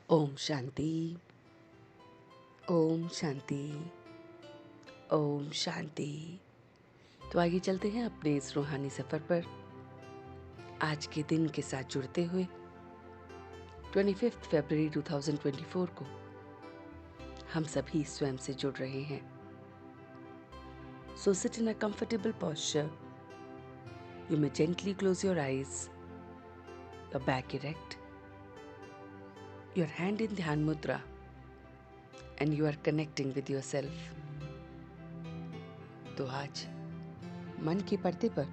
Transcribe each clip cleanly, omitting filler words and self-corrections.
ओम शांति। ओम शांति। ओम शांति। तो आगे चलते हैं अपने इस रूहानी सफ़र पर आज के दिन के साथ जुड़ते हुए 25 फरवरी 2024 को हम सभी स्वयं से जुड़ रहे हैं। So sit in a comfortable posture. You may gently close your eyes, your back erect, your hand in Dhyan Mudra, and you are connecting with yourself. तो आज मन के पर्दे पर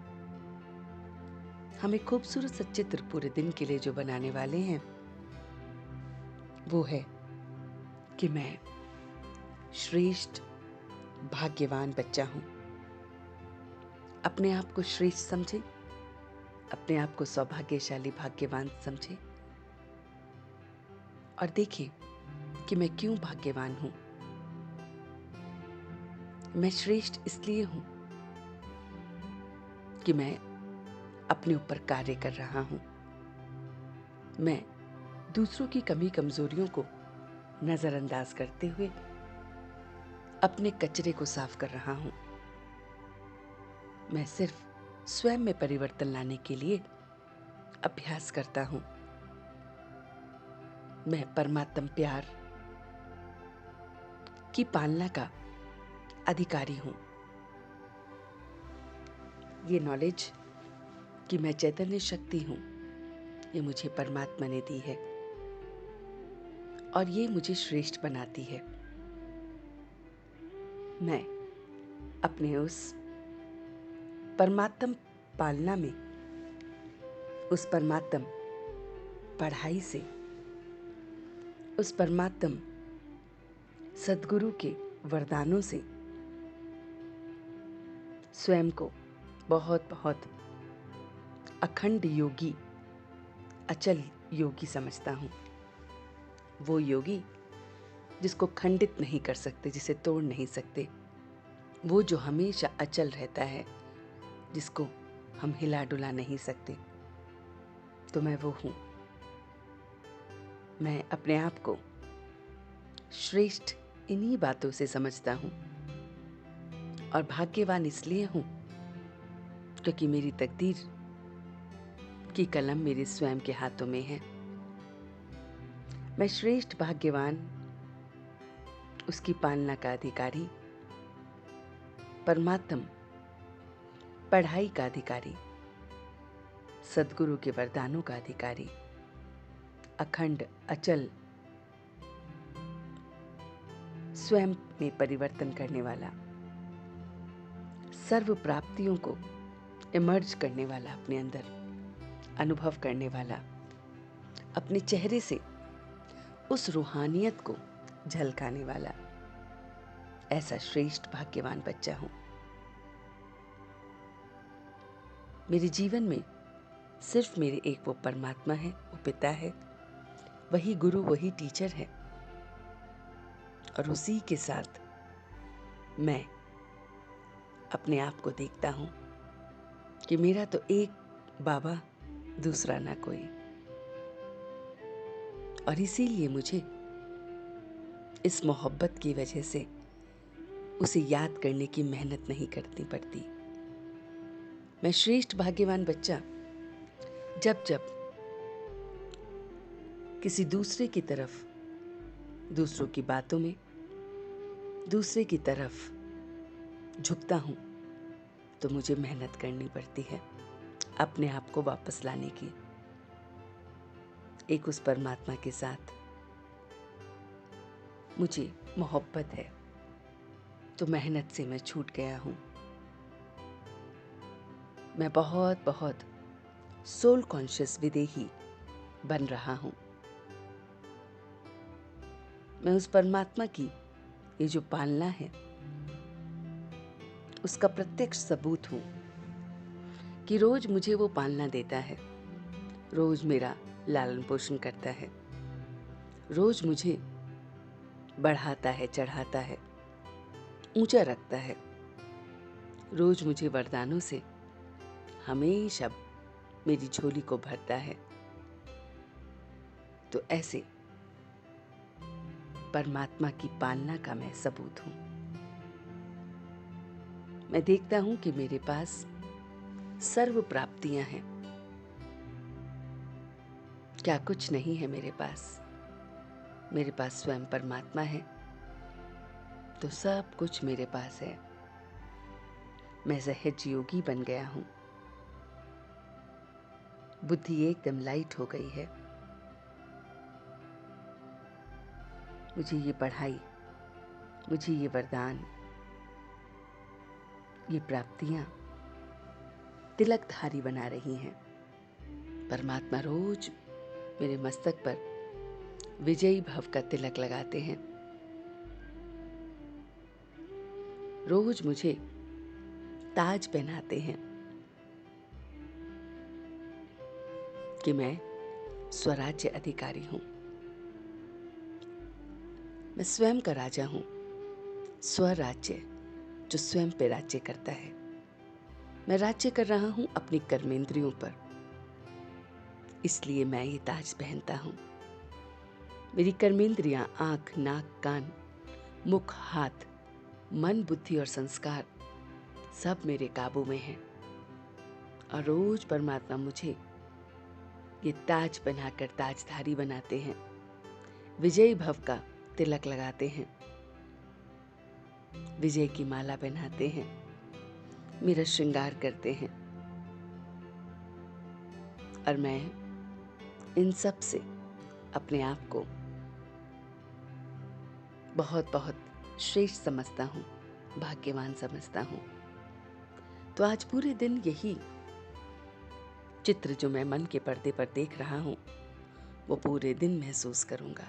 हम एक खूबसूरत सा चित्र पूरे दिन के लिए जो बनाने वाले हैं वो है कि मैं श्रेष्ठ भाग्यवान बच्चा हूं। अपने आप को श्रेष्ठ समझे, अपने आप को सौभाग्यशाली भाग्यवान समझे और देखें कि मैं क्यों भाग्यवान हूं। मैं श्रेष्ठ इसलिए हूं कि मैं अपने ऊपर कार्य कर रहा हूं। मैं दूसरों की कमी कमजोरियों को नजरअंदाज करते हुए अपने कचरे को साफ कर रहा हूं। मैं सिर्फ स्वयं में परिवर्तन लाने के लिए अभ्यास करता हूं। मैं परमात्म प्यार की पालना का अधिकारी हूं। ये नॉलेज कि मैं चैतन्य शक्ति हूं, ये मुझे परमात्मा ने दी है और ये मुझे श्रेष्ठ बनाती है। मैं अपने उस परमात्म पालना में, उस परमात्म पढ़ाई से, उस परमात्म सद्गुरु के वरदानों से स्वयं को बहुत बहुत अखंड योगी, अचल योगी समझता हूँ। वो योगी जिसको खंडित नहीं कर सकते, जिसे तोड़ नहीं सकते, वो जो हमेशा अचल रहता है, जिसको हम हिला डुला नहीं सकते, तो मैं वो हूँ। मैं अपने आप को श्रेष्ठ इन्हीं बातों से समझता हूँ और भाग्यवान इसलिए हूँ क्योंकि मेरी तकदीर की कलम मेरे स्वयं के हाथों में है। मैं श्रेष्ठ भाग्यवान, उसकी पालना का अधिकारी, परमात्म पढ़ाई का अधिकारी, सद्गुरु के वरदानों का अधिकारी, अखंड अचल स्वयं में परिवर्तन करने वाला, सर्व प्राप्तियों को इमर्ज करने वाला, अपने अंदर अनुभव करने वाला, अपने चेहरे से उस रूहानियत को झलकाने वाला, ऐसा श्रेष्ठ भाग्यवान बच्चा हूं। मेरे जीवन में सिर्फ मेरे एक वो परमात्मा है, वो पिता है, वही गुरु, वही टीचर है और उसी के साथ मैं अपने आप को देखता हूं कि मेरा तो एक बाबा, दूसरा ना कोई। और इसीलिए मुझे इस मोहब्बत की वजह से उसे याद करने की मेहनत नहीं करनी पड़ती। मैं श्रेष्ठ भाग्यवान बच्चा जब जब किसी दूसरे की तरफ, दूसरों की बातों में दूसरे की तरफ झुकता हूं, तो मुझे मेहनत करनी पड़ती है अपने आप को वापस लाने की। एक उस परमात्मा के साथ मुझे मोहब्बत है, तो मेहनत से मैं छूट गया हूं। मैं बहुत बहुत सोल कॉन्शियस विदेही बन रहा हूं। मैं उस परमात्मा की ये जो पालना है उसका प्रत्यक्ष सबूत हूं कि रोज मुझे वो पालना देता है, रोज मेरा लालन पोषण करता है, रोज मुझे बढ़ाता है, चढ़ाता है, ऊंचा रखता है, रोज मुझे वरदानों से हमेशा मेरी झोली को भरता है। तो ऐसे परमात्मा की पालना का मैं सबूत हूं। मैं देखता हूं कि मेरे पास सर्व प्राप्तियां हैं। क्या कुछ नहीं है मेरे पास? मेरे पास स्वयं परमात्मा है, तो सब कुछ मेरे पास है। मैं सहज योगी बन गया हूं। बुद्धि एकदम लाइट हो गई है। मुझे ये पढ़ाई, मुझे ये वरदान, ये प्राप्तियां तिलकधारी बना रही हैं। परमात्मा रोज मेरे मस्तक पर विजयी भव का तिलक लगाते हैं। रोज मुझे ताज पहनाते हैं कि मैं स्वराज्य अधिकारी हूं। मैं स्वयं का राजा हूं। स्वराज्य, जो स्वयं पे राज्य करता है। मैं राज्य कर रहा हूं अपनी कर्मेंद्रियों पर, इसलिए मैं ये ताज पहनता हूं। मेरी कर्मेंद्रियां आंख, नाक, कान, मुख, हाथ, मन, बुद्धि और संस्कार सब मेरे काबू में हैं। और रोज परमात्मा मुझे ये ताज पहनाकर ताजधारी बनाते हैं, विजयी भव का तिलक लगाते हैं, विजय की माला पहनाते हैं, मेरा श्रृंगार करते हैं। और मैं इन सब से अपने आप को बहुत बहुत श्रेष्ठ समझता हूँ, भाग्यवान समझता हूँ। तो आज पूरे दिन यही चित्र जो मैं मन के पर्दे पर देख रहा हूँ, वो पूरे दिन महसूस करूँगा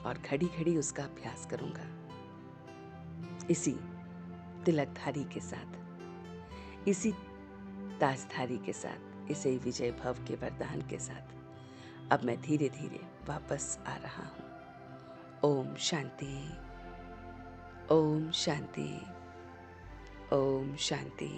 और घड़ी घड़ी उसका अभ्यास करूँगा। इसी तिलकधारी के साथ, इसी ताजधारी के साथ, इसी विजय भव के वरदान के साथ अब मैं धीरे धीरे वापस आ रहा हूँ। ओम शांति, ओम शांति, ओम शांति।